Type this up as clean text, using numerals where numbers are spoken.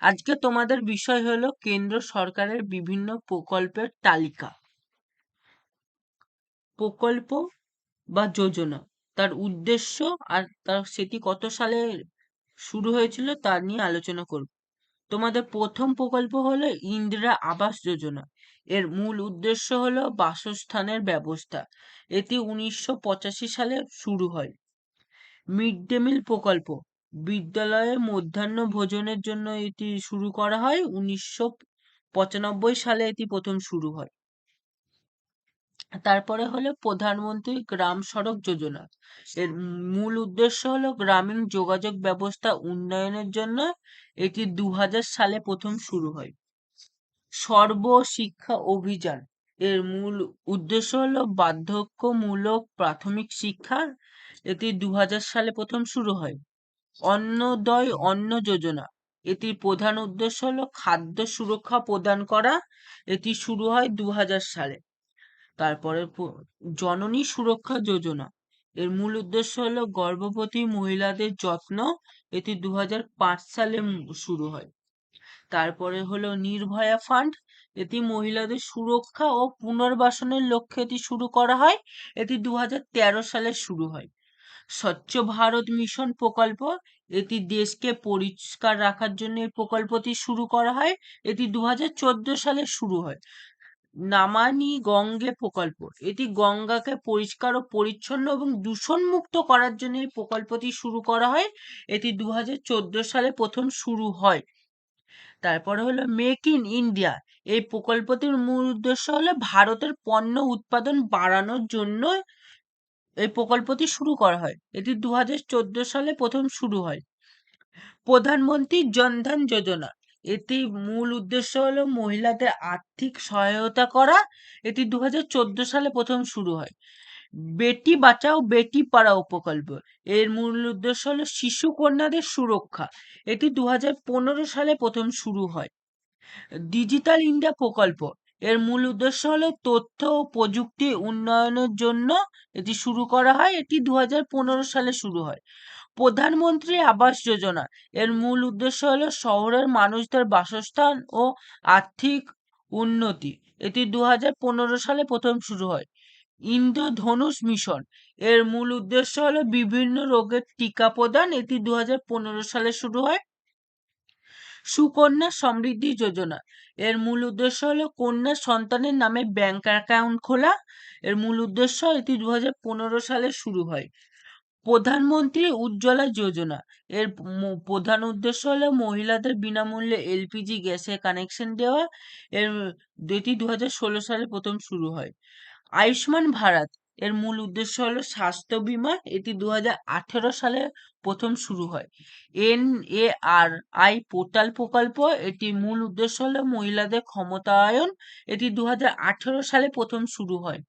আজকে তোমাদের বিষয় হলো কেন্দ্র সরকারের বিভিন্ন প্রকল্পের তালিকা। প্রকল্প বা যোজনা, তার উদ্দেশ্য আর সেটি কত সালে শুরু হয়েছিল তা নিয়ে আলোচনা করব। তোমাদের প্রথম প্রকল্প হলো ইন্দিরা আবাস যোজনা। এর মূল উদ্দেশ্য হলো বাসস্থানের ব্যবস্থা। এটি 1985 সালে শুরু হয়। মিড ডে মিল প্রকল্প, বিদ্যালয়ে মধ্যাহ্ন ভোজনের জন্য এটি শুরু করা হয়। 1995 সালে এটি প্রথম শুরু হয়। তারপরে হলো প্রধানমন্ত্রী গ্রাম সড়ক যোজনা। এর মূল উদ্দেশ্য হলো গ্রামীণ যোগাযোগ ব্যবস্থা উন্নয়নের জন্য। এটি 2000 সালে প্রথম শুরু হয়। সর্বশিক্ষা অভিযান, এর মূল উদ্দেশ্য হলো বার্ধক্যমূলক প্রাথমিক শিক্ষা। এটি 2000 সালে প্রথম শুরু হয়। অন্নদয় অন্ন যোজনা, এটির প্রধান উদ্দেশ্য হলো খাদ্য সুরক্ষা প্রদান করা। এটি শুরু হয় 2000 সালে। তারপরে জননী সুরক্ষা যোজনা, এর মূল উদ্দেশ্য হলো গর্ভবতী মহিলাদের যত্ন। এটি 2005 সালে শুরু হয়। তারপরে হলো নির্ভয়া ফান্ড, এটি মহিলাদের সুরক্ষা ও পুনর্বাসনের লক্ষ্যে এটি শুরু করা হয়। এটি 2013 সালে শুরু হয়। স্বচ্ছ ভারত মিশন প্রকল্প, এটি দেশকে পরিষ্কার রাখার জন্য এই প্রকল্পটি শুরু করা হয়। এটি 2014 সালে শুরু হয়। নামানি গঙ্গে প্রকল্প, এটি গঙ্গাকে পরিষ্কার ও পরিচ্ছন্ন এবং দূষণমুক্ত করার জন্য এই প্রকল্পটি শুরু করা হয়। এটি 2014 সালে প্রথম শুরু হয়। তারপরে হলো মেক ইন ইন্ডিয়া, এই প্রকল্পটির মূল উদ্দেশ্য হলো ভারতের পণ্য উৎপাদন বাড়ানোর জন্য এই প্রকল্পটি শুরু করা হয়। এটি 2014 সালে প্রথম শুরু হয়। প্রধানমন্ত্রী জনধন যোজনা, এটি মূল উদ্দেশ্য হলো মহিলাদের আর্থিক সহায়তা করা। এটি 2014 সালে প্রথম শুরু হয়। বেটি বাঁচাও বেটি পড়াও প্রকল্প, এর মূল উদ্দেশ্য হলো শিশু কন্যাদের সুরক্ষা। এটি 2015 সালে প্রথম শুরু হয়। ডিজিটাল ইন্ডিয়া প্রকল্প, এর মূল উদ্দেশ্য হলো তথ্য ও প্রযুক্তি উন্নয়নের জন্য এটি শুরু করা হয়। এটি 2015 সালে শুরু হয়। প্রধানমন্ত্রী আবাস যোজনা, এর মূল উদ্দেশ্য হলো শহরের মানুষদের বাসস্থান ও আর্থিক উন্নতি। এটি 2015 সালে প্রথম শুরু হয়। ইন্দ্রধনুষ মিশন, এর মূল উদ্দেশ্য হলো বিভিন্ন রোগের টিকা প্রদান। এটি 2015 সালে শুরু হয়। সুকন্যা সমৃদ্ধি যোজনা, এর মূল উদ্দেশ্য হলো কন্যা সন্তানের নামে ব্যাংক অ্যাকাউন্ট খোলা। এর মূল উদ্দেশ্য, এটি 2015 সালে শুরু হয়। প্রধানমন্ত্রী উজ্জ্বলা যোজনা, এর প্রধান উদ্দেশ্য হলো মহিলাদের বিনামূল্যে এলপিজি গ্যাসের কানেকশন দেওয়া। এর এটি 2016 সালে প্রথম শুরু হয়। আয়ুষ্মান ভারত, এর মূল উদ্দেশ্য হলো স্বাস্থ্য বীমা। এটি 2018 সালে প্রথম শুরু হয়। NARI পোর্টাল প্রকল্প, এটি মূল উদ্দেশ্য হলো মহিলাদের ক্ষমতায়ন। এটি 2018 সালে প্রথম শুরু হয়।